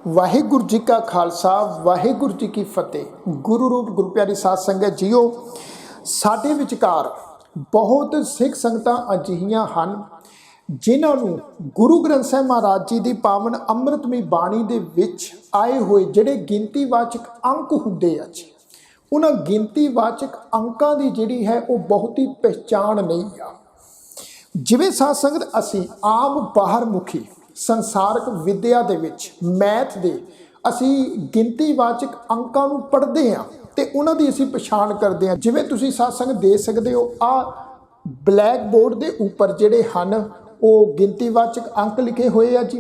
वाहिगुरू जी का खालसा वाहिगुरू जी की फतेह। गुरु रूप गुरु प्यारी साध संगत जीओ, साडे विचकार बहुत सिख संगतां अजिहियां हन जिन्हां नूं गुरु ग्रंथ साहिब महाराज जी की पावन अमृतमई बाणी दे विच आए हुए जिहड़े गिनतीवाचक अंक हुंदे आ जी, उन्हां गिनतीवाचक अंकां की जिहड़ी है वो बहुती पहचान नहीं आ। जिवें साध संगत असी आम बाहर मुखी संसारक विद्या दे विच मैथ दे असी गिनतीवाचक अंकां नूं पढ़दे हां ते उन्हां दी असी पछाण करदे हां। जिवें तुसीं साध संगत दे सकदे हो, आ ब्लैक बोर्ड दे उपर जिहड़े हन वो गिनतीवाचक अंक लिखे हुए आ जी।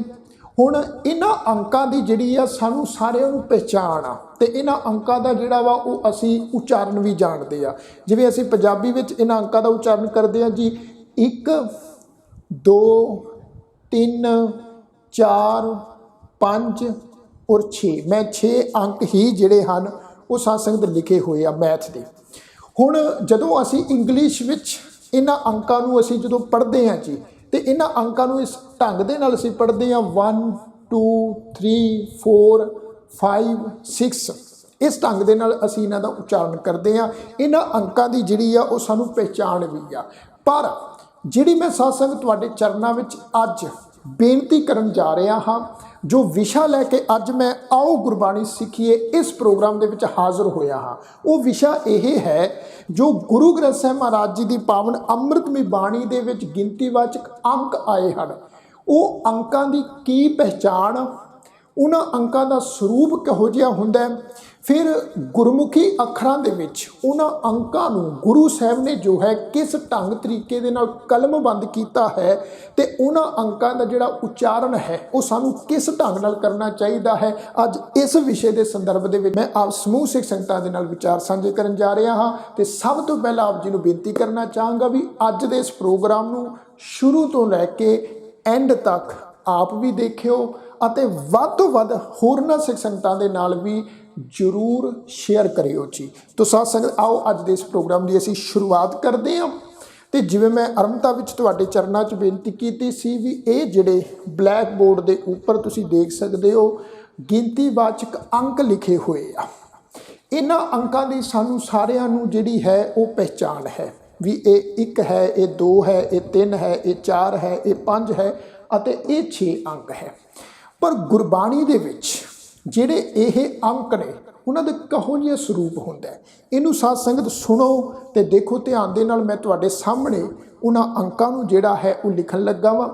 हुण इन्हां अंकां दी जिहड़ी आ सानूं सारिआं नूं पहचान आ ते इन्हां अंकां दा जिहड़ा वा वो असी उचारण भी जाणदे आ। जिवें असी पंजाबी विच इन्हां अंकां दा उचारण करदे आ जी, 1 2 3 4 5 और 6। मैं 6 अंक ही जिहड़े हन वो साध संगत लिखे हुए आ मैथ दे। हुण जदों असी इंग्लिश विच इन्हां अंकां नूं असी जदों पढ़दे हां जी, ते इन्हां अंकां नूं इस ढंग दे नाल असी पढ़दे हां 1 2 3 4 5 6। इस ढंग दे नाल असी इन्हां दा उचारण करदे हां। इन्हां अंकां दी जिहड़ी आ वो सानूं पहचान भी आ। पर जिहड़ी मैं साध संगत तुहाडे चरनां विच अज बेनती करन जा रहा हाँ, जो विशा लैके अज मैं आओ गुरबाणी सीखीए इस प्रोग्राम दे विच हाज़र होया हाँ, वो विशा यह है जो गुरु ग्रंथ साहिब महाराज जी की पावन अमृतमई बाणी दे विच गिनतीवाचक अंक आए हैं, वो अंकां दी की पहचान, उन्हां अंकां दा स्वरूप किहो जिहा हुंदा है। फिर गुरमुखी अखरां दे विच उन्हां अंकां नूं गुरु साहिब ने जो है किस ढंग तरीके दे नाल कलमबंद कीता है, ते उन्हां अंकां दा जिहड़ा उचारण है वो सानूं किस ढंग नाल करना चाहिदा है। अज इस विषय के संदर्भ दे विच मैं आप समूह सिख संगतां दे नाल विचार साझे करन जा रहा हाँ। ते सब तो पहला आप जी नूं बेनती करना चाहांगा भी अज दे इस प्रोग्राम नूं शुरू तो लैके एंड तक आप भी देखियो अते वध तो वध होरनां सिख संगतां दे नाल भी जरूर शेयर करियो जी। तो साध संगत आओ अज दे इस प्रोग्राम की असी शुरुआत करते हैं। तो जिवें मैं आरंभता विच तुहाडे चरनां च बेनती कीती सी भी ये जिहड़े ब्लैक बोर्ड के उपर तुसीं देख सकते हो गिनतीवाचक अंक लिखे हुए आ, इन्हां अंकां दी सानूं सारिआं नूं जिहड़ी है वो पहचान है भी ये 1 है, ये 2 है, ये 3 है, ये 4 है, ये 5 है अते ये 6 अंक है। पर गुरबाणी दे विच ਜਿਹੜੇ ਇਹ अंक ने उन्होंने कहो जिहा स्वरूप होंदा है, इनू साध संगत सुनो तो देखो ध्यान दे नाल। मैं तुहाडे सामने उन्हां अंकां नूं जिहड़ा है वो लिखण लगा वा।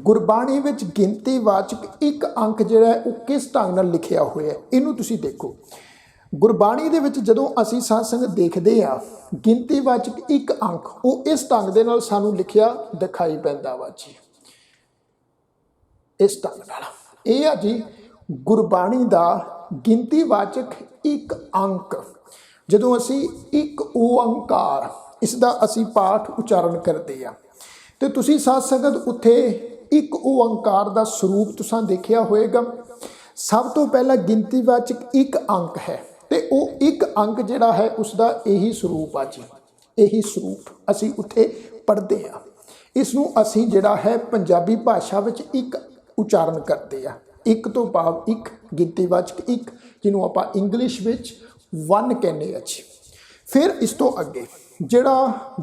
गुरबाणी विच गिनतीवाचक एक अंक जिहड़ा है वो किस ढंग नाल लिखिया होया है, इनू तुसीं देखो। गुरबाणी दे विच जदों असीं साध संगत देखदे आ गिनतीवाचक एक अंक वो इस ढंग दे नाल सानूं लिखिया दिखाई पैंदा वा जी, इस ढंग नाल। इह आ जी गुरबाणी दा गिनतीवाचक एक अंक। जदों असी एक ओंकार इसका असी पाठ उचारण करते हैं तो तुसीं साध संगत उत्थे एक ओंकार का स्वरूप तुसां देखिया होएगा। सब तो पहला गिनतीवाचक एक अंक है तो वो एक अंक जिहड़ा है उसका यही स्वरूप आ जी, यही स्वरूप असी उत्थे पढ़ते हैं। इसनूं असी जिहड़ा है पंजाबी भाषा विच एक उचारण करते हैं, एक तो भाव एक गिनतीवाचक एक, जिन्हों आप इंग्लिश विच 1 कहने जी। फिर इस तो अगे जिहड़ा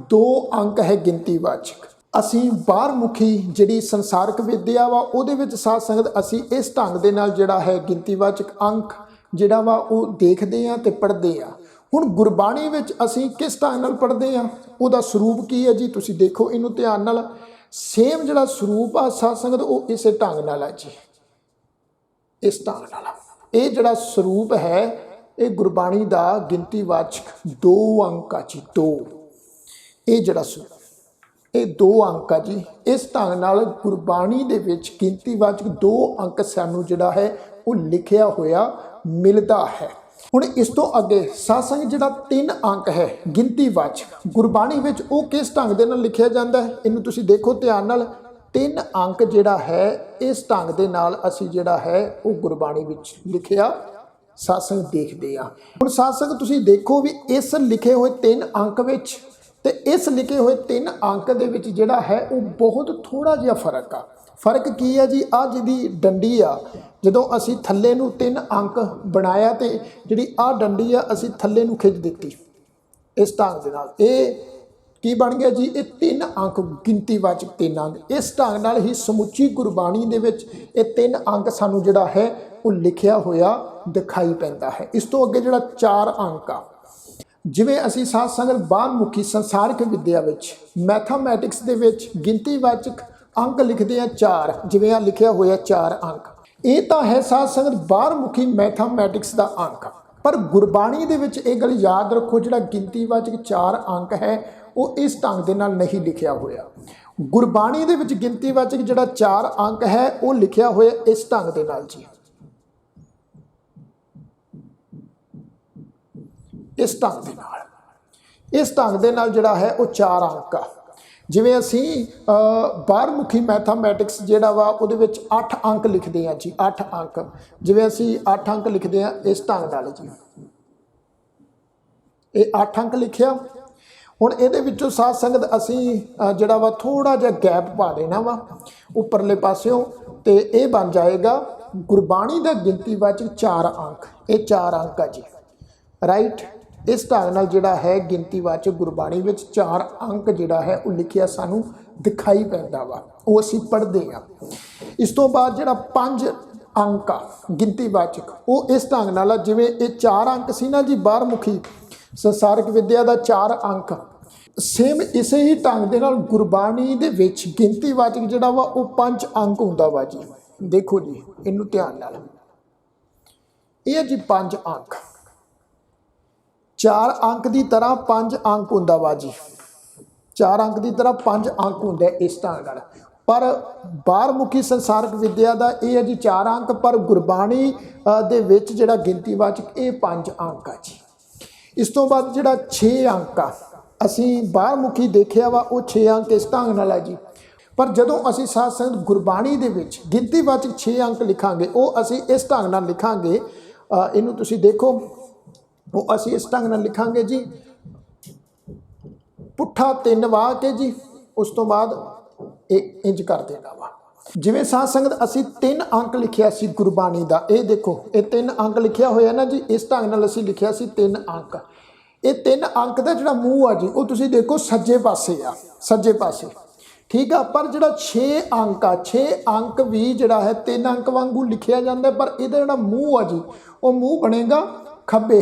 2 अंक है गिनतीवाचक, असी बाहर मुखी जिहड़ी संसारक विद्या वा उहदे विच साध संगत असी इस ढंग दे नाल जिहड़ा है गिनतीवाचक अंक जिहड़ा वा वो देखदे आ ते पढ़दे आ। हुण गुरबाणी विच असी किस ढंग नाल पढ़दे आ, उहदा स्वरूप की है जी, तुसीं देखो इनू ध्यान नाल। सेम जिहड़ा स्वरूप आ साध संगत वो इस ढंग नाल आ जी, इस ढंग नाल। ये जिहड़ा स्वरूप है ये गुरबाणी का गिनतीवाचक 2 अंक आ जी, 2। ये जिहड़ा स्वरूप ये 2 अंक आ जी, इस ढंग नाल गुरबाणी दे विच गिनतीवाचक 2 अंक सानूं जिहड़ा है वो लिखिया होया मिलदा है। हुण इस तो अगे साध संगत जिहड़ा 3 अंक है गिनतीवाचक गुरबाणी विच वो किस ढंग दे नाल लिखिया जांदा है, इनू तुसीं देखो ध्यान नाल। 3 अंक जिहड़ा है इस ढंग दे नाल असी जिहड़ा है वो गुरबाणी विच लिखिया साध संगत देखदे आ। हुण साध संगत तुसीं देखो भी इस लिखे हुए 3 अंक विच ते इस लिखे हुए 3 अंक दे विच जिहड़ा है वो बहुत थोड़ा जिहा फर्क आ। फर्क की है जी, आ जिहदी डंडी आ जदों असी थल्ले नूं 3 अंक बनाया तो जिहड़ी आ डंडी आ असी थल्ले नूं खिच दित्ती इस ढंग दे नाल, ये की बन गया जी, ये 3 अंक गिनतीवाचक 3 अंक। इस ढंग नाल ही समुची गुरबाणी दे विच ये 3 अंक सानूं जिहड़ा है वो लिखिया होया दिखाई पैंदा है। इस तो अगे जिहड़ा 4 अंक आ, जिवें असी साध संगत बाहरमुखी संसारिक विद्या विच मैथामैटिक्स दे विच गिनतीवाचक अंक लिखते हैं 4, जिवें आ लिखिया होया 4 अंक, ये तो है साध संगत बाहरमुखी मैथामैटिक्स का अंक। पर गुरबाणी दे विच ये गल याद रखो, जिहड़ा गिनतीवाचक 4 अंक है वो इस ढंग दे नाल नहीं लिखिया होया। गुरबाणी दे विच गिनतीवाचक जिहड़ा 4 अंक है वो लिखिया होया इस ढंग दे नाल जी, इस ढंग दे नाल, इस ढंग दे नाल जिहड़ा है वो 4 अंक आ। जिवें असी बाहरमुखी मैथामैटिक्स जिहड़ा वा उहदे विच 8 अंक लिखते हैं जी, 8 अंक, जिवें असी 8 अंक लिखते हैं इस ढंग नाल जी, ये 8 अंक लिखिया। हुण इहदे विचों साध संगत असी जिहड़ा वा थोड़ा जिहा गैप पा देना वा उपरले पासियों, ते ये बन जाएगा गुरबाणी दा गिनतीवाचक 4 अंक, ये 4 अंक आ जी, राइट। इस ढंग नाल जिहड़ा है गिनतीवाचक गुरबाणी विच 4 अंक जिहड़ा है वो लिखिया सानू दिखाई पैंदा वा, वो असी पढ़दे आ। इस तो बाद जिहड़ा 5 अंक आ गिनतीवाचक वो इस ढंग नाल, जिवें ये 4 अंक सी ना जी बाहरमुखी संसारिक विद्या का 4 अंक, सेम इसे ही ढंग दे नाल गुरबाणी दे विच गिनतीवाचक जिहड़ा वा वो 5 अंक हुंदा वा जी। देखो जी इनू ध्यान नाल, ये जी 5 अंक, 4 अंक की तरह 5 अंक हुंदा वा जी, 4 अंक की तरह 5 अंक हुंदे इस ढंग नाल। पर बाहरमुखी संसारिक विद्या का यह है जी 4 अंक, पर गुरबाणी दे विच जिहड़ा गिनतीवाचक ये 5 अंक आ जी। इस तो बाद जिहड़ा 6 अंक आ, असी बाहरमुखी देखिया वा वो 6 अंक इस ढंग नाल है जी। पर जदों असी साध संगत गुरबाणी दे विच गिनतीवाचक 6 अंक लिखांगे वो असी इस ढंग नाल लिखांगे, इनू तुसी देखो वो असी इस ढंग नाल लिखांगे जी, पुट्ठा 3 वाह के जी, उस तो बाद एक इंज कर देना वा। जिवें साध संगत असी 3 अंक लिखिया सी गुरबाणी दा, ये देखो ये 3 अंक लिखिया होया ना जी, इस ढंग नाल असी लिखिया सी 3 अंक। ये 3 अंक का जिहड़ा मूँह आ जी वो तुसी देखो सज्जे पासे आ, सज्जे पासे, ठीक है। पर जिहड़ा 6 अंक आ, 6 अंक भी जिहड़ा है 3 अंक वांगू लिखिया जाता है, पर इहदा जिहड़ा मूँह आ जी वो मूँह बनेगा खब्बे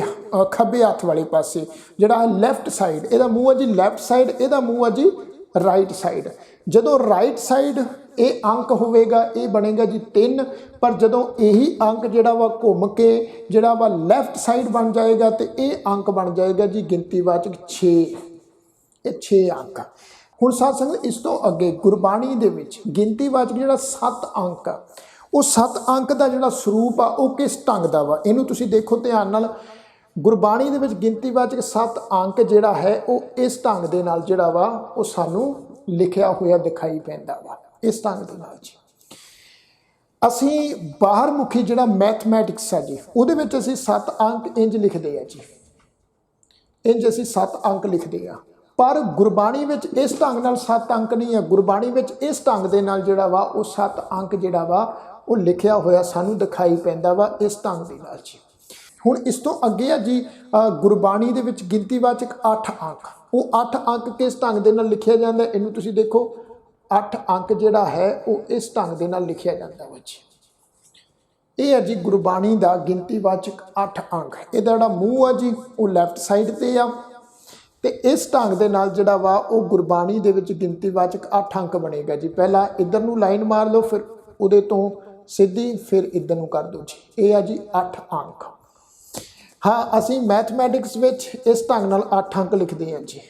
खब्बे हत्थ वाले पासे, जिहड़ा है लैफ्ट साइड, इहदा मूँह है जी लैफ्ट साइड, इहदा मूँह है जी राइट साइड। जदों राइट साइड ये अंक होवेगा ये बनेगा जी 3, पर जदों यही अंक जिहड़ा वा घुम के जिहड़ा वा लैफ्ट साइड बन जाएगा तो ये अंक बन जाएगा जी गिनतीवाचक 6, ये 6 अंक। हुण साध संगत इस तो अगे गुरबाणी दे विच गिनतीवाचक जिहड़ा 7 अंक आ, वो 7 अंक का जिहड़ा स्वरूप आ वो किस ढंग दा वा, इनू तुसी देखो ध्यान नाल। गुरबाणी दे विच गिनतीवाचक 7 अंक जिहड़ा है वो इस ढंग दे नाल जिहड़ा वा वो सानू लिखिया होया दिखाई पैंदा वा, इस ढंग दे नाल जी। असी बाहरमुखी जिहड़ा मैथमैटिक्स आ जी उहदे विच असी 7 अंक इंज लिखदे आ जी, इंज असी 7 अंक लिखदे आ। पर गुरबाणी विच इस ढंग नाल 7 अंक नहीं है, गुरबाणी विच इस ढंग दे नाल जिहड़ा वा वो 7 अंक जिहड़ा वा वो लिखिया होया सानू दिखाई पैंदा वा इस ढंग दे नाल जी। हुण इस तो अगे है जी गुरबाणी दे विच गिनतीवाचक 8 अंक, वो 8 अंक किस ढंग दे नाल लिखिया जांदा है, इनू तुसीं देखो 8 अंक जिहड़ा है वो इस ढंग दे नाल लिखिया जांदा वा जी। ये है जी गुरबाणी दा गिनतीवाचक 8 अंक, इहदा जिहड़ा मूँह है जी वो लैफ्ट साइड ते आ, ते इस ढंग दे नाल जिहड़ा वा वो गुरबाणी दे विच गिनतीवाचक 8 अंक बनेगा जी। पहला इधर नूं लाइन मार लो, फिर उहदे तो सीधी, फिर इधर नूं कर दो जी, ये है जी 8 अंक। हाँ असी मैथमैटिक्स विच इस ढंग नाल 8 अंक लिखते हैं जी,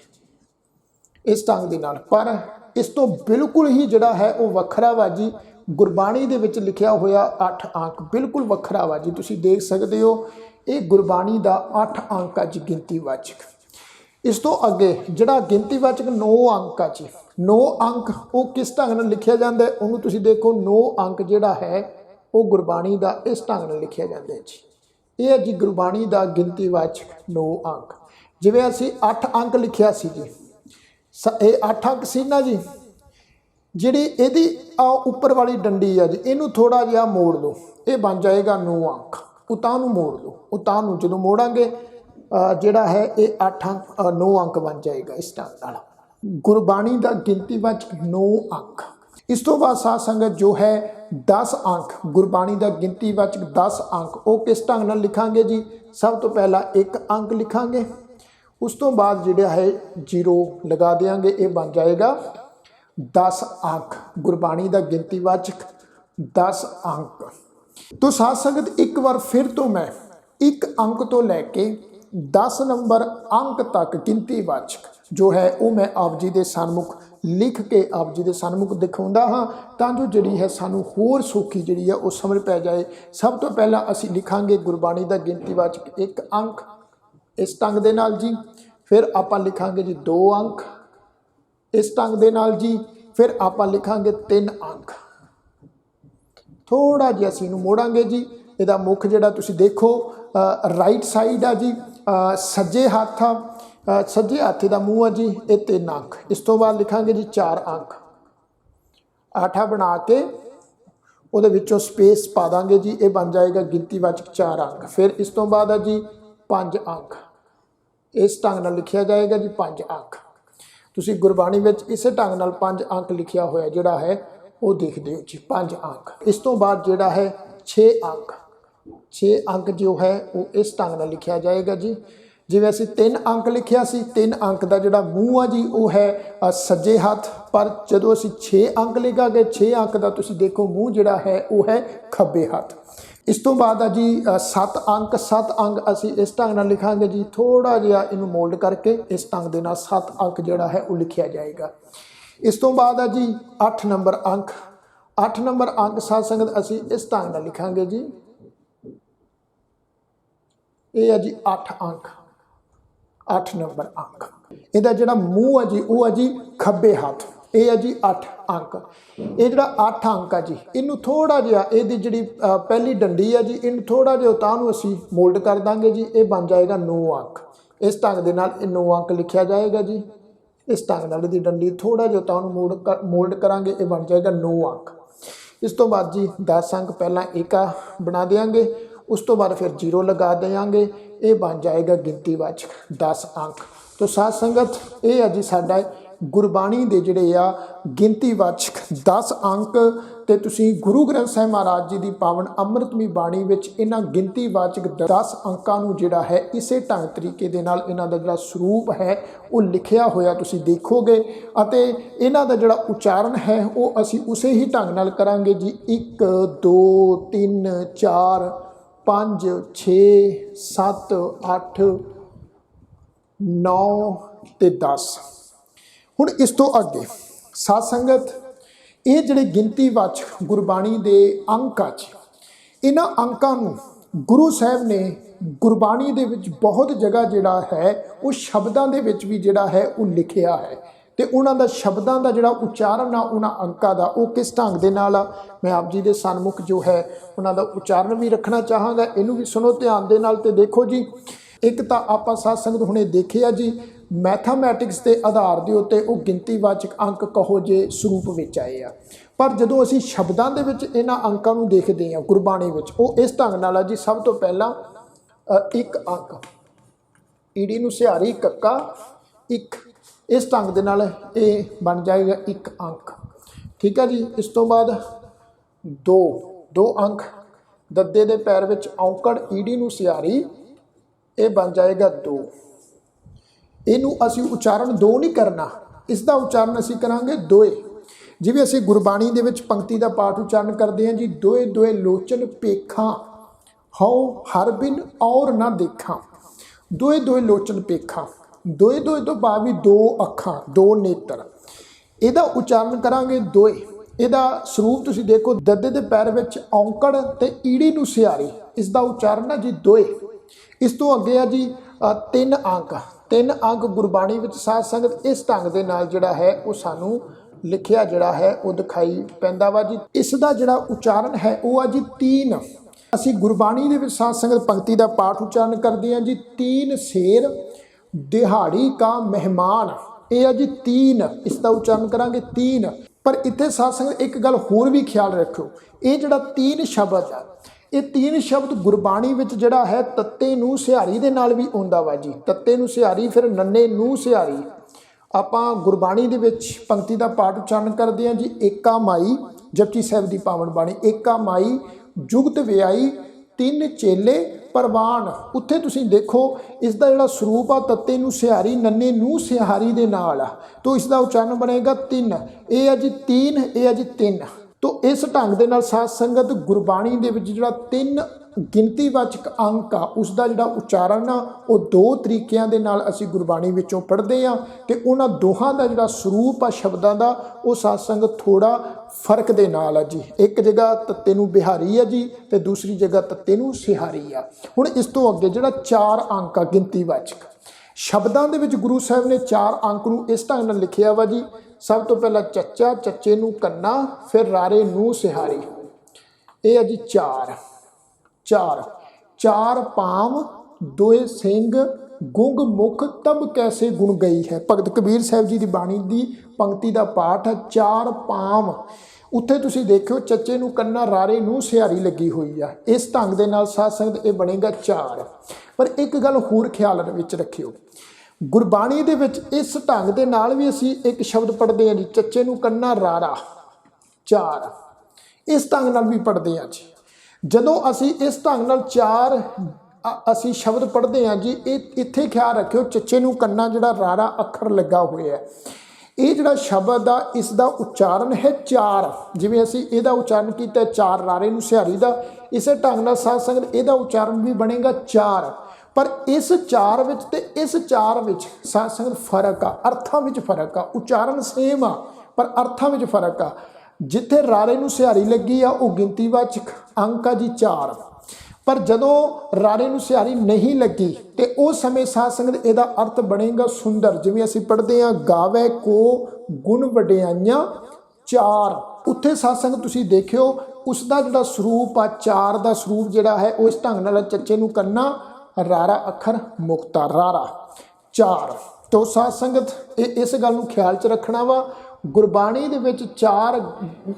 इस ढंग दे नाल। पर इस तो बिल्कुल ही जिहड़ा है वो वखरा वा जी, गुरबाणी दे विच लिखिया होया 8 अंक बिल्कुल वखरा वा जी। तुसीं देख सकते हो ये गुरबाणी दा 8 अंक आ जी गिनतीवाचक। इस तो अगे जिहड़ा गिनतीवाचक 9 अंक आ जी, 9 अंक वो किस ढंग नाल लिखिया जांदा है, उहनूं तुसीं देखो 9 अंक जिहड़ा है वो गुरबाणी दा इस ढंग नाल लिखिया जांदा है जी। ये है जी गुरबाणी दा गिनतीवाचक 9 अंक। जिवें असी 8 अंक लिखिया सी जी, ये 8 अंक सी ना जी, ਜਿਹੜੀ ਇਹਦੀ ਉੱਪਰ ਵਾਲੀ ਡੰਡੀ ਆ ਜੀ, ਇਹਨੂੰ ਥੋੜਾ ਜਿਹਾ ਮੋੜ ਲਓ, ਇਹ ਬਣ ਜਾਏਗਾ 9 ਅੰਕ। ਉਤਾਂ ਨੂੰ ਮੋੜ ਲਓ, ਉਤਾਂ ਨੂੰ ਜਦੋਂ ਮੋੜਾਂਗੇ ਜਿਹੜਾ ਹੈ ਇਹ 8 ਅੰਕ 9 ਅੰਕ ਬਣ ਜਾਏਗਾ ਇਸ ਢੰਗ ਨਾਲ। ਗੁਰਬਾਣੀ ਦਾ ਗਿਣਤੀਵਾਚਕ 9 ਅੰਕ। ਇਸ ਤੋਂ ਬਾਅਦ ਸਾਧ ਸੰਗਤ ਜੋ ਹੈ 10 ਅੰਕ, ਗੁਰਬਾਣੀ ਦਾ ਗਿਣਤੀਵਾਚਕ 10 ਅੰਕ, ਉਹ ਕਿਸ ਢੰਗ ਨਾਲ ਲਿਖਾਂਗੇ ਜੀ? ਸਭ ਤੋਂ ਪਹਿਲਾਂ 1 ਅੰਕ ਲਿਖਾਂਗੇ, ਉਸ ਤੋਂ ਬਾਅਦ ਜਿਹੜਾ ਹੈ 0 ਲਗਾ ਦੇਵਾਂਗੇ, ਇਹ ਬਣ ਜਾਏਗਾ 10 ਅੰਕ। ਗੁਰਬਾਣੀ ਦਾ ਗਿਣਤੀਵਾਚਕ 10 ਅੰਕ। तो साध संगत एक बार फिर तो मैं 1 अंक तो लैके 10 नंबर अंक तक गिनतीवाचक जो है वो मैं आप जी के सन्मुख लिख के आप जी के सन्मुख दिखाऊंगा हाँ, तां जो जिहड़ी है सानू होर सौखी जिहड़ी है वो समझ पै जाए। सब तो पहला असीं लिखांगे गुरबाणी का गिनतीवाचक 1 अंक इस ढंग दे नाल जी, फिर आपां लिखांगे जी 2 अंक इस ढंग दे नाल जी, फिर आपां लिखांगे 3 अंक। थोड़ा जिहा असीं इहनूं मोड़ांगे जी। इहदा मुख जिहड़ा तुसीं देखो राइट साइड आ जी, सज्जे हत्थ सज्जे हत्थ दा मूँह आ जी, ये 3 अंक। इस तो बाद लिखांगे जी 4 अंक, आठा बना के उहदे विचों स्पेस पा दांगे जी, ये बन जाएगा गिनतीवाचक 4 अंक। फिर इस तो बाद आ जी 5 अंक, इस ढंग नाल लिखिया जाएगा जी 5 अंक। तुसीं गुरबाणी विच इसे ढंग नाल 5 अंक लिखिया होया जिहड़ा है वो देखते हो जी 5 अंक। इस तो बाद जिहड़ा है 6 अंक, 6 अंक जो है वो इस ढंग नाल लिखिया जाएगा जी। जिवें असीं 3 अंक लिखिया सी, 3 अंक का जिहड़ा मूँह आ जी वो है सज्जे हत्थ, पर जदों असीं 6 अंक लिखांगे 6 अंक का तुसीं देखो मूँह जिहड़ा है वो है खब्बे हत्थ। इस तो बाद आ जी 7 अंक, 7 अंक असीं इस ढंग नाल लिखांगे जी, थोड़ा जिहा इहनूं मोल्ड करके इस ढंग दे नाल 7 अंक जिहड़ा है वो लिखिया जाएगा। इस तो बाद है जी 8 नंबर अंक, 8 नंबर अंक साध संगत असी इस ढंग नाल लिखांगे जी, ये है जी 8 अंक, 8 नंबर अंक। इहदा जिहड़ा मूँह है जी वो है जी खब्बे हत्थ, ये है जी 8 अंक। ये जिहड़ा 8 अंक है जी, इनू थोड़ा जिहा इहदी जिहड़ी पहली डंडी है जी, इनू थोड़ा जिहा उतां नूं असी मोल्ड कर दांगे जी, ये बन जाएगा 9 अंक। इस ढंग दे नाल 9 अंक लिखिया जाएगा जी। इस ढंग नाल दी डंडी थोड़ा जिहा उतां मोल्ड करांगे, ये बन जाएगा 9 अंक। इस तो बाद जी 10 अंक पहला एक बना देंगे, उस तो बाद फिर 0 लगा देंगे, ये बन जाएगा गिनतीवाचक 10 अंक। तो साध संगत ये है जी साडा गुरबाणी दे जिहड़े आ गिनतीवाचक 10 अंक। ते तुसीं गुरु ग्रंथ साहिब महाराज जी की पावन अमृतमई बाणी विच इन्हां गिनतीवाचक 10 अंकां नूं जिहड़ा है इसे ढंग तरीके दे नाल इन्हां दा जिहड़ा स्वरूप है वो लिखिया होया तुसीं देखोगे, अते इन्हां दा जिहड़ा उच्चारण है वो असीं उसे ही ढंग नाल करांगे जी। 1 2 3 4 5 6 7 8 9 ते 10। हुण इस तो अगे साध संगत ये जिहड़े गिनतीवाचक गुरबाणी दे अंक आ जी, इन्हां अंकां नूं गुरु साहब ने गुरबाणी दे विच बहुत जगह जिहड़ा है वो शब्दां दे विच भी जिहड़ा है वो लिखिया है, ते उन्हां दा शब्दां दा जिहड़ा उच्चारण आ उन्हां अंकां दा वो किस ढंग दे नाल आ, मैं आप जी दे सन्मुख जो है उन्हां दा उच्चारण भी रखना चाहांगा। इहनूं भी सुनो ध्यान दे नाल ते देखो जी। एक तो आपां साध संगत हुणे देखिया जी मैथामैटिक्स के आधार के उत्ते वो गिनतीवाचक अंक कहो जे स्वरूप विच आए आ, पर जदों असीं शब्दां दे विच इन्हां अंकां नूं देखदे हां गुरबाणी विच वो इस ढंग नाल आ जी। सब तो पहला 1 अंक, ईड़ी नूं सिहारी कक्का 1, इस ढंग दे नाल ये बन जाएगा 1 अंक, ठीक है जी। इस तो बाद 2 अंक, दद्दे दे पैर विच औंकड़ ईड़ी नूं सिहारी, ये बन जाएगा 2। इनू असी उच्चारण 2 नहीं करना, इसका उच्चारण असी करांगे 2। जिवें असी गुरबाणी दे विच पंक्ति का पाठ उच्चारण करते हैं जी, 2 2 लोचन पेखा हौ हर बिन और ना देखा, 2 2 लोचन पेखा, 2 2 तो भाव भी 2 अखां 2 नेत्र, इहदा उच्चारण करांगे 2। इहदा स्वरूप तुसीं देखो, दद्दे दे पैर विच औंकड़ ते ईड़ी नूं सिहारी, इसका उच्चारण है जी 2। इस तो अगे है जी 3 अंक, 3 अंक गुरबाणी विच साध संगत इस ढंग दे नाल जिहड़ा है वो सानू लिखिया जिहड़ा है वो दिखाई पैंदा वा जी। इसका जिहड़ा उच्चारण है वो है जी 3। असी गुरबाणी दे विच साध संगत पंक्ति का पाठ उच्चारण करते हैं जी, 3 शेर दिहाड़ी का मेहमान, ये है जी 3, इसका उच्चारण करांगे 3। पर इत्थे साध संगत एक गल होर भी ख्याल रखो, ये जिहड़ा 3 शब्द है, ये 3 शब्द गुरबाणी विच जिहड़ा है तत्ते नूं सिहारी दे नाल भी आउंदा वा जी। तत्ते नूं सिहारी, फिर नन्ने नूं सिहारी। आपां गुरबाणी दे विच पंक्ति दा पाठ उचारण करदे हां जी, एका माई, जपजी साहिब दी पावन बाणी, एका माई जुगत व्याई, 3 चेले परवान। उत्थे तुसीं देखो इसका जिहड़ा स्वरूप आ तत्ते नूं सिहारी, नन्ने नूं सिहारी दे नाल आ, तो इसका उच्चारण बनेगा 3। ये है जी 3, ये है जी 3। तो इस ढंग दे नाल साध संगत गुरबाणी दे विच जिहड़ा 3 गिनतीवाचक अंक आ उसका जिहड़ा उच्चारण आ वो 2 तरीकिਆਂ ਦੇ ਨਾਲ ਅਸੀਂ गुरबाणी विचों पढ़ते हैं कि उन्हां दोहां दा जिहड़ा स्वरूप आ शब्दां दा वो साध संगत थोड़ा फर्क दे नाल आ जी। एक जगह तत्ते नूं बिहारी आ जी ते दूसरी जगह तत्ते नूं सिहारी आ। हुण इस तो अगे जिहड़ा 4 अंक आ गिनतीवाचक शब्दां दे विच गुरु साहिब ने 4 अंक नूं इस ढंग नाल लिखिया वा जी। सब तो पहला चच्चा, चच्चे नूं कन्ना, फिर रारे नूं सिहारी। ये है जी 4 चार पाम दोए सिंह गुंग मुख तब कैसे गुण गई है। भगत कबीर साहब जी की बाणी की पंक्ति का पाठ है। 4 पाम उत्थे तुसीं देखियो चच्चे नूं कन्ना, रारे नूं सिहारी लगी हुई है। इस ढंग दे नाल साध संगत ये बनेगा 4। पर एक गल होर ख्याल विच रखियो, गुरबाणी दे विच इस ढंग दे नाल भी असीं एक शब्द पढ़ते हैं जी, चच्चे नूं कन्ना रारा 4, इस ढंग नाल भी पढ़ते हैं जी। जदों असी इस ढंग नाल 4 असी शब्द पढ़ते हैं जी, इत्थे ख्याल रखियो चच्चे नूं कन्ना जिहड़ा रारा अखर लगा हुआ है, ये जिहड़ा शब्द आ इसका उच्चारण है 4। जिवें असी इहदा उच्चारण किया 4 रारे नूं सिहारी दा, इस ढंग नाल साध संगत इहदा उच्चारण भी बनेगा 4। पर इस 4 विच ते इस 4 विच साध संगत फर्क आ, अर्थां विच फर्क आ। उच्चारण सेम आ पर अर्थां विच फर्क आ। जिथे रारे नूं सिहारी लगी आ वो गिनतीवाचक अंक आ जी 4, पर जदों रारे नूं सिहारी नहीं लगी तो उस समय साध संगत इहदा अर्थ बनेगा सुंदर। जिवें असीं पढ़दे हां गावे को गुण वडियाइयां 4, उत्थे साध संगत तुसीं देखियो उसका जिहड़ा स्वरूप आ 4 का स्वरूप जिहड़ा है वो इस ढंग नाल चच्चे नूं कन्ना, रारा अखर मुक्ता, रारा 4। तो साध संगत इस गल नूं ख्याल च रखना वा, गुरबाणी दे विच 4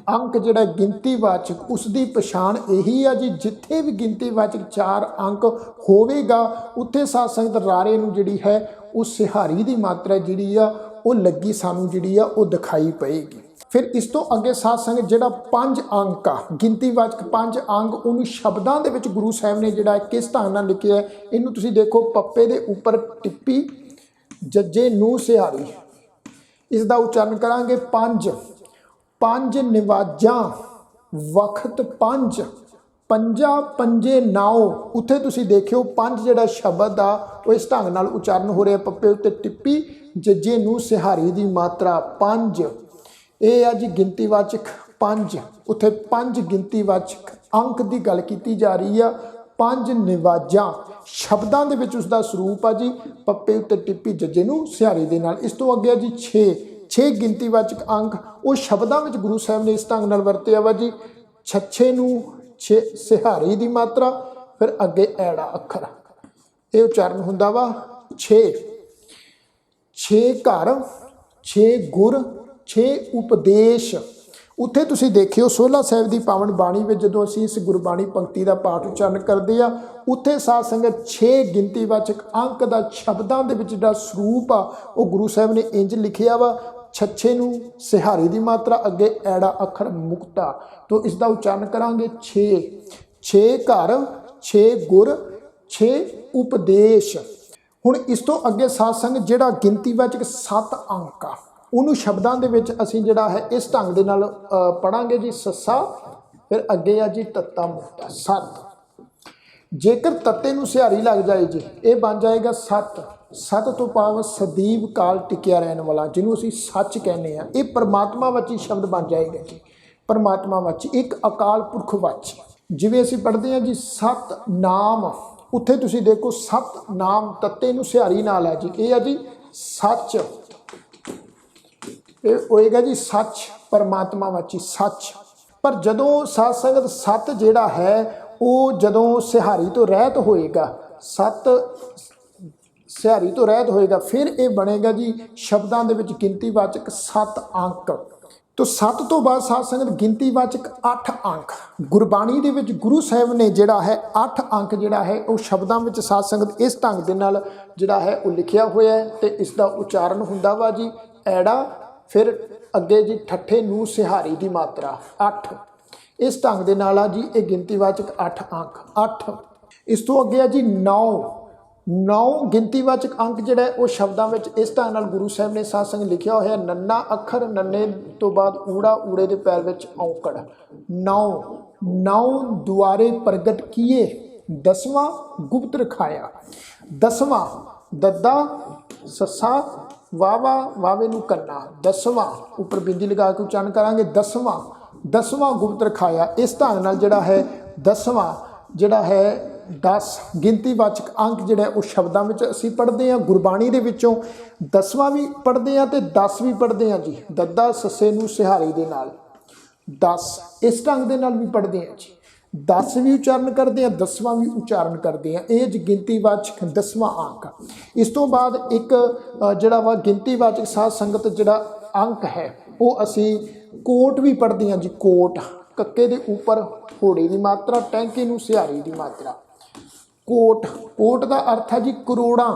अंक जिहड़ा गिनतीवाचक उसकी पछाण यही आ जी। जिथे भी गिनतीवाचक 4 अंक होवेगा उत्थे साध संगत रारे नूं जिहड़ी है उस सिहारी की मात्रा जिहड़ी आ वो लगी सानूं जिहड़ी आ वो दिखाई पएगी। फिर इस तो अगे साध संगत जिहड़ा 5 अंक आ गिनतीवाचक 5 अंक उन्होंने शब्दां दे विच गुरु साहिब ने जिहड़ा किस ढंग नाल लिखिया है, इहनूं तुसीं देखो पप्पे दे उपर टिप्पी, जज्जे नूं सिहारी, इसका उच्चारण करांगे 5 निवाजां वक्त 5 पंजा पंजे नाओ। उत्थे तुसीं देखियो 5 जिहड़ा शब्द आ वो इस ढंग नाल उच्चारण हो रहा, पप्पे उत्ते टिप्पी, जज्जे नूं सिहारी की मात्रा 5। ये आ जी गिनतीवाचक 5, उत्थे 5 गिनतीवाचक अंक की गल की जा रही है। 5 निवाजां शब्दां दे विच उसका स्वरूप आ जी, पप्पे उत्ते टिप्पी, जज्जे नूं सिहारी दे नाल। इस तो अगे जी 6 गिनतीवाचक अंक वो शब्दां विच गुरु साहिब ने इस ढंग नाल वरतिया वा जी। छछे नूं सिहारी की मात्रा, फिर अगे ऐड़ा अखर, ये उच्चारण हुंदा वा 6 घर, 6 गुर, 6 उपदेश। उत्थे तुसीं देखियो सोहला साहिब की पावन बाणी में जदों असीं इस गुरबाणी पंक्ति का पाठ उच्चारण करते हैं उत्थे साध संगत 6 गिनतीवाचक अंक का शब्दां दे विच जिहड़ा स्वरूप आ वो गुरु साहिब ने इंज लिखिया वा, छछे नूं सिहारी की मात्रा, अगे ऐड़ा अखर मुक्ता। तो इसका उच्चारण करांगे 6 घर, 6 गुर, 6 उपदेश। हुण इस तो अगे साध संगत जिहड़ा गिनतीवाचक 7 अंक आ उन्होंने शब्दां दे विच असीं जिहड़ा है इस ढंग दे नाल पढ़ांगे जी। सस्सा, फिर अगे आ जी तत्ता मुक्ता 7। जेकर तत्ते नूं सिहारी लग जाए जी ये बन जाएगा 7। 7 तो भाव सदैव काल टिकिया रहने वाला, जिन्हों असीं सच कहने आ, ये परमात्मा वाची शब्द बन जाएगा जी। परमात्मा वाची एक अकाल पुरख वाची, जिवें असीं पढ़ते हैं जी 7 नाम। उत्थे तुसीं देखो 7 नाम तत्ते नूं सिहारी नाल है जी। ये है जी सच, ये होएगा जी सच, परमात्मा वाची सच। पर जदों साध संगत 7 जिहड़ा है वो जदों सिहारी तो रहत होएगा, 7 सिहारी तो रहत होएगा, फिर ये बनेगा जी शब्दां दे विच गिनतीवाचक 7 अंक। तो 7 तो बाद साध संगत गिनतीवाचक 8 अंक गुरबाणी ਦੇ ਵਿੱਚ ਗੁਰੂ ਸਾਹਿਬ ਨੇ ਜਿਹੜਾ ਹੈ 8 अंक ਜਿਹੜਾ ਹੈ ਉਹ ਸ਼ਬਦਾਂ ਵਿੱਚ ਸਾਧ ਸੰਗਤ ਇਸ ਢੰਗ ਦੇ ਨਾਲ ਜਿਹੜਾ ਹੈ ਉਹ ਲਿਖਿਆ ਹੋਇਆ ਹੈ ਤੇ ਇਸ ਦਾ ਉਚਾਰਨ ਹੁੰਦਾ ਵਾ ਜੀ ਐੜਾ ਫਿਰ ਅੱਗੇ ਜੀ ਠੱਠੇ ਨੂੰ ਸਿਹਾਰੀ ਦੀ ਮਾਤਰਾ 8 ਇਸ ਢੰਗ ਦੇ ਨਾਲ ਆ ਜੀ ਇਹ ਗਿਣਤੀਵਾਚਕ 8 अंक 8 ਇਸ ਤੋਂ ਅੱਗੇ ਆ ਜੀ 9 ਗਿਣਤੀਵਾਚਕ अंक ਜਿਹੜਾ ਉਹ ਸ਼ਬਦਾਂ ਵਿੱਚ ਇਸ ਢੰਗ ਨਾਲ ਗੁਰੂ ਸਾਹਿਬ ਨੇ ਸਾਧ ਸੰਗਤ ਲਿਖਿਆ ਹੋਇਆ ਨੰਨਾ ਅੱਖਰ ਨੰਨੇ ਤੋਂ ਬਾਅਦ ਊੜਾ ਊੜੇ ਦੇ ਪੈਰ ਵਿੱਚ ਔਂਕੜ 9 ਦੁਆਰੇ ਪ੍ਰਗਟ ਕੀਏ 10ਵਾਂ ਗੁਪਤ ਰਖਾਇਆ 10ਵਾਂ ਦੱਦਾ ਸੱਸਾ ਵਾਵਾ ਵਾਵੇ ਨੂੰ ਕਰਨਾ 10ਵਾਂ ਉੱਪਰ ਬਿੰਦੀ ਲਗਾ ਕੇ ਉਚਾਰਨ ਕਰਾਂਗੇ 10ਵਾਂ ਗੁਪਤ ਰਖਾਇਆ ਇਸ ਢੰਗ ਨਾਲ ਜਿਹੜਾ ਹੈ 10ਵਾਂ ਜਿਹੜਾ ਹੈ 10 ਗਿਣਤੀਵਾਚਕ अंक ਜਿਹੜਾ ਉਹ ਸ਼ਬਦਾਂ ਵਿੱਚ ਅਸੀਂ ਪੜ੍ਹਦੇ ਹਾਂ ਗੁਰਬਾਣੀ ਦੇ ਵਿੱਚੋਂ 10ਵਾਂ ਵੀ ਪੜ੍ਹਦੇ ਹਾਂ ਤੇ 10 ਵੀ ਪੜ੍ਹਦੇ ਹਾਂ ਜੀ ਦੱਦਾ ਸੱਸੇ ਨੂੰ ਸਿਹਾਰੀ ਦੇ ਨਾਲ 10 ਇਸ ਢੰਗ ਦੇ ਨਾਲ ਵੀ ਪੜ੍ਹਦੇ ਹਾਂ ਜੀ 10 ਵੀ ਉਚਾਰਨ ਕਰਦੇ ਹਾਂ 10ਵਾਂ ਵੀ ਉਚਾਰਨ ਕਰਦੇ ਹਾਂ ਇਹ ਜੀ ਗਿਣਤੀਵਾਚਕ 10ਵਾਂ अंक ਇਸ ਤੋਂ ਬਾਅਦ ਇੱਕ ਜਿਹੜਾ ਵਾ ਗਿਣਤੀਵਾਚਕ ਸਾਧ ਸੰਗਤ ਜਿਹੜਾ अंक ਹੈ ਉਹ ਅਸੀਂ ਕੋਟ ਵੀ ਪੜ੍ਹਦੇ ਹਾਂ ਜੀ ਕੋਟ ਕੱਕੇ ਦੇ ਉੱਪਰ ਹੋੜੀ ਦੀ ਮਾਤਰਾ ਟੈਂਕੀ ਨੂੰ ਸਿਹਾਰੀ ਦੀ ਮਾਤਰਾ कोट का अर्थ है जी करोड़ा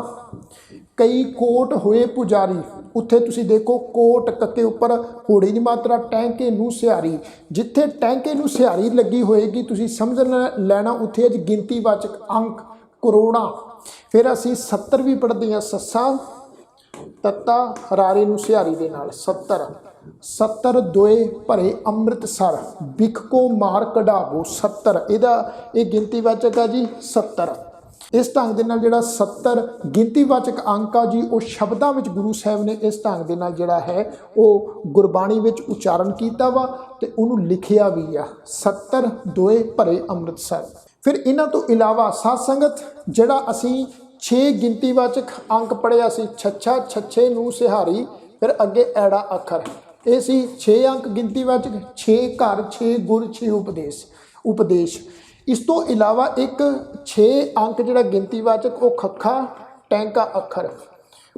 कई कोट हुए पुजारी उत्थे तुसी देखो कोट कक्के उपर होड़ी की मात्रा टैंके नूं सिहारी जिथे टैंके नूं सिहारी लगी होएगी तुसी समझ लैना उत्थे जी गिनतीवाचक अंक करोड़ा फिर असी 70 भी पढ़ते हैं सस्सा तत्ता हरारे नूं सिहारी दे नाल 70 दोए भरे ਅੰਮ੍ਰਿਤਸਰ ਬਿਖ ਕੋ ਮਾਰ ਕਢਾਵੋ 70 ਇਹਦਾ ਇਹ ਗਿਣਤੀਵਾਚਕ ਆ ਜੀ 70 ਇਸ ਢੰਗ ਦੇ ਨਾਲ ਜਿਹੜਾ 70 ਗਿਣਤੀਵਾਚਕ ਅੰਕ ਆ ਜੀ ਉਹ ਸ਼ਬਦਾਂ ਵਿੱਚ ਗੁਰੂ ਸਾਹਿਬ ਨੇ ਇਸ ਢੰਗ ਦੇ ਨਾਲ ਜਿਹੜਾ ਹੈ ਉਹ ਗੁਰਬਾਣੀ ਵਿੱਚ ਉਚਾਰਨ ਕੀਤਾ ਵਾ ਤੇ ਉਹਨੂੰ ਲਿਖਿਆ ਵੀ ਆ 70 ਦੋਏ ਭਰੇ ਅੰਮ੍ਰਿਤਸਰ ਫਿਰ ਇਹਨਾਂ ਤੋਂ ਇਲਾਵਾ ਸਾਧ ਸੰਗਤ ਜਿਹੜਾ ਅਸੀਂ 6 ਗਿਣਤੀਵਾਚਕ ਅੰਕ ਪੜ੍ਹਿਆ ਸੀ ਛੱਛਾ ਛੱਛੇ ਨੂੰ ਸਿਹਾਰੀ ਫਿਰ ਅੱਗੇ ਐੜਾ ਅੱਖਰ ਇਹ ਸੀ 6 अंक ਗਿਣਤੀਵਾਚਕ 6 ਘਰ 6 ਗੁਰ 6 ਉਪਦੇਸ਼ ਇਸ ਤੋਂ ਇਲਾਵਾ ਇੱਕ 6 अंक ਜਿਹੜਾ ਗਿਣਤੀਵਾਚਕ ਉਹ ਖੱਖਾ ਟੈਂਕਾ ਅੱਖਰ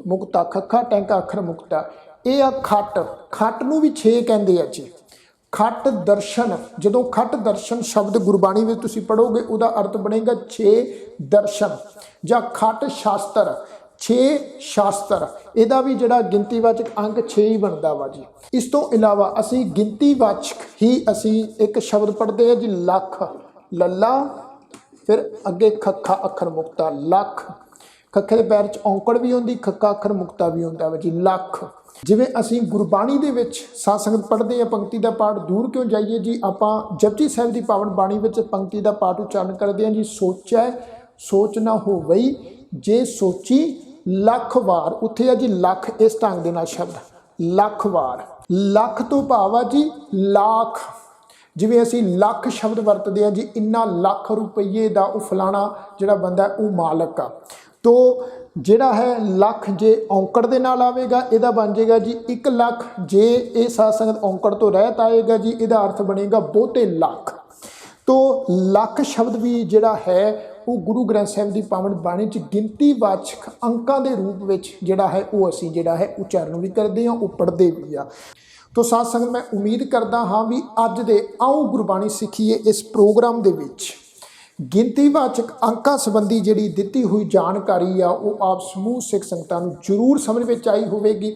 ਮੁਕਤਾ ਖੱਖਾ ਟੈਂਕਾ ਅੱਖਰ ਮੁਕਤਾ ਇਹ ਆ ਖੱਟ ਨੂੰ ਵੀ 6 ਕਹਿੰਦੇ ਆ ਜੀ ਖੱਟ ਦਰਸ਼ਨ ਜਦੋਂ ਖੱਟ ਦਰਸ਼ਨ ਸ਼ਬਦ ਗੁਰਬਾਣੀ ਵਿੱਚ ਤੁਸੀਂ ਪੜੋਗੇ ਉਹਦਾ ਅਰਥ ਬਣੇਗਾ 6 ਦਰਸ਼ਨ ਜਾਂ ਖੱਟ ਸ਼ਾਸਤਰ 6 ਸ਼ਾਸਤਰ ਇਹਦਾ ਵੀ ਜਿਹੜਾ ਗਿਣਤੀਵਾਚਕ अंक 6 ਹੀ ਬਣਦਾ ਵਾ ਜੀ ਇਸ ਤੋਂ ਇਲਾਵਾ ਅਸੀਂ ਗਿਣਤੀਵਾਚਕ ਹੀ ਅਸੀਂ ਇੱਕ ਸ਼ਬਦ ਪੜ੍ਹਦੇ ਹਾਂ ਜੀ ਲੱਖ ਲੱਲਾ ਫਿਰ ਅੱਗੇ ਖੱਖਾ ਅੱਖਰ ਮੁਕਤਾ ਲੱਖ ਖੱਖੇ ਦੇ ਪੈਰ 'ਚ ਔਂਕੜ ਵੀ ਹੁੰਦੀ ਖੱਖਾ ਅੱਖਰ ਮੁਕਤਾ ਵੀ ਹੁੰਦਾ ਵਾ ਜੀ ਲੱਖ ਜਿਵੇਂ ਅਸੀਂ ਗੁਰਬਾਣੀ ਦੇ ਵਿੱਚ ਸਾਧ ਸੰਗਤ ਪੜ੍ਹਦੇ ਹਾਂ ਪੰਕਤੀ ਦਾ ਪਾਠ ਦੂਰ ਕਿਉਂ ਜਾਈਏ ਜੀ ਆਪਾਂ ਜਪਜੀ ਸਾਹਿਬ ਦੀ ਪਾਵਨ ਬਾਣੀ ਵਿੱਚ ਪੰਕਤੀ ਦਾ ਪਾਠ ਉਚਾਰਨ ਕਰਦੇ ਹਾਂ ਜੀ ਸੋਚੈ ਸੋਚ ਨਾ ਹੋਵਈ ਜੇ ਸੋਚੀ ਲੱਖ ਵਾਰ ਉੱਥੇ ਆ ਜੀ ਲੱਖ ਇਸ ਢੰਗ ਦੇ ਨਾਲ ਸ਼ਬਦ ਲੱਖ ਵਾਰ ਲੱਖ ਤੋਂ ਭਾਵ ਆ ਜੀ ਲੱਖ ਜਿਵੇਂ ਅਸੀਂ ਲੱਖ ਸ਼ਬਦ ਵਰਤਦੇ ਹਾਂ ਜੀ ਇੰਨਾ ਲੱਖ ਰੁਪਈਏ ਦਾ ਉਹ ਫਲਾਣਾ ਜਿਹੜਾ ਬੰਦਾ ਉਹ ਮਾਲਕ ਆ ਤੋ ਜਿਹੜਾ ਹੈ ਲੱਖ ਜੇ ਔਂਕੜ ਦੇ ਨਾਲ ਆਵੇਗਾ ਇਹਦਾ ਬਣ ਜਾਏਗਾ ਜੀ 1 ਲੱਖ ਜੇ ਇਹ ਸਾਧ ਸੰਗਤ ਔਂਕੜ ਤੋਂ ਰਹਿਤ ਆਏਗਾ ਜੀ ਇਹਦਾ ਅਰਥ ਬਣੇਗਾ ਬਹੁਤੇ ਲੱਖ ਤੋ ਲੱਖ ਸ਼ਬਦ ਵੀ ਜਿਹੜਾ ਹੈ ਉਹ ਗੁਰੂ ਗ੍ਰੰਥ ਸਾਹਿਬ ਦੀ ਪਾਵਨ ਬਾਣੀ 'ਚ ਗਿਣਤੀਵਾਚਕ ਅੰਕਾਂ ਦੇ ਰੂਪ ਵਿੱਚ ਜਿਹੜਾ ਹੈ ਉਹ ਅਸੀਂ ਜਿਹੜਾ ਹੈ ਉਚਾਰਨ ਵੀ ਕਰਦੇ ਹਾਂ ਉਹ ਪੜ੍ਹਦੇ ਵੀ ਆ ਤੋ ਸਾਧ ਸੰਗਤ ਮੈਂ ਉਮੀਦ ਕਰਦਾ ਹਾਂ ਵੀ ਅੱਜ ਦੇ ਆਓ ਗੁਰਬਾਣੀ ਸਿੱਖੀਏ ਇਸ ਪ੍ਰੋਗਰਾਮ ਦੇ ਵਿੱਚ ਗਿਣਤੀਵਾਚਕ ਅੰਕਾਂ ਸੰਬੰਧੀ ਜਿਹੜੀ ਦਿੱਤੀ ਹੋਈ ਜਾਣਕਾਰੀ ਆ ਉਹ ਆਪ ਸਮੂਹ ਸਿੱਖ ਸੰਗਤਾਂ ਨੂੰ ਜ਼ਰੂਰ ਸਮਝ ਵਿੱਚ ਆਈ ਹੋਵੇਗੀ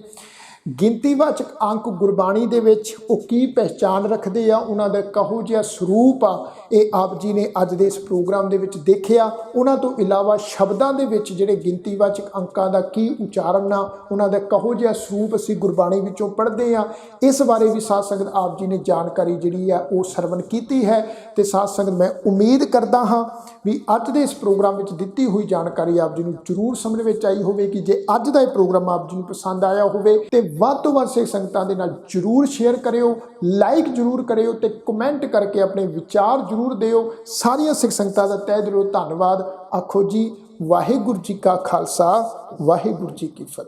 ਗਿਣਤੀਵਾਚਕ ਅੰਕ ਗੁਰਬਾਣੀ ਦੇ ਵਿੱਚ ਉਹ ਕੀ ਪਹਿਚਾਨ ਰੱਖਦੇ ਆ ਉਹਨਾਂ ਦਾ ਕਹੋ ਜਿਹਾ ਸਰੂਪ ਆ ਇਹ ਆਪ ਜੀ ਨੇ ਅੱਜ ਦੇ ਇਸ ਪ੍ਰੋਗਰਾਮ ਦੇ ਵਿੱਚ ਦੇਖਿਆ ਉਹਨਾਂ ਤੋਂ ਇਲਾਵਾ ਸ਼ਬਦਾਂ ਦੇ ਵਿੱਚ ਜਿਹੜੇ ਗਿਣਤੀਵਾਚਕ ਅੰਕਾਂ ਦਾ ਕੀ ਉਚਾਰਨ ਆ ਉਹਨਾਂ ਦਾ ਕਹੋ ਜਿਹਾ ਸਰੂਪ ਅਸੀਂ ਗੁਰਬਾਣੀ ਵਿੱਚੋਂ ਪੜ੍ਹਦੇ ਆ ਇਸ ਬਾਰੇ ਵੀ ਸਾਧ ਸੰਗਤ ਆਪ ਜੀ ਨੇ ਜਾਣਕਾਰੀ ਜਿਹੜੀ ਆ ਉਹ ਸਰਵਣ ਕੀਤੀ ਹੈ ਤੇ ਸਾਧ ਸੰਗਤ ਮੈਂ ਉਮੀਦ ਕਰਦਾ ਹਾਂ ਵੀ ਅੱਜ ਦੇ ਇਸ ਪ੍ਰੋਗਰਾਮ ਵਿੱਚ ਦਿੱਤੀ ਹੋਈ ਜਾਣਕਾਰੀ ਆਪ ਜੀ ਨੂੰ ਜ਼ਰੂਰ ਸਮਝ ਵਿੱਚ ਆਈ ਹੋਵੇਗੀ ਜੇ ਅੱਜ ਦਾ ਇਹ ਪ੍ਰੋਗਰਾਮ ਆਪ ਜੀ ਨੂੰ ਪਸੰਦ ਆਇਆ ਹੋਵੇ ਤੇ ਵੱਧ ਤੋਂ ਵੱਧ ਸਿੱਖ ਸੰਗਤਾਂ ਦੇ ਨਾਲ ਜ਼ਰੂਰ ਸ਼ੇਅਰ ਕਰਿਓ ਲਾਈਕ ਜ਼ਰੂਰ ਕਰਿਓ ਤੇ ਕਮੈਂਟ ਕਰਕੇ ਆਪਣੇ ਵਿਚਾਰ ਜ਼ਰੂਰ ਦਿਓ ਸਾਰੀਆਂ ਸਿੱਖ ਸੰਗਤਾਂ ਦਾ ਤਹਿ ਦਿਲੋਂ ਧੰਨਵਾਦ ਆਖੋ ਜੀ ਵਾਹਿਗੁਰੂ ਜੀ ਕਾ ਖਾਲਸਾ ਵਾਹਿਗੁਰੂ ਜੀ ਕੀ ਫਤਿਹ।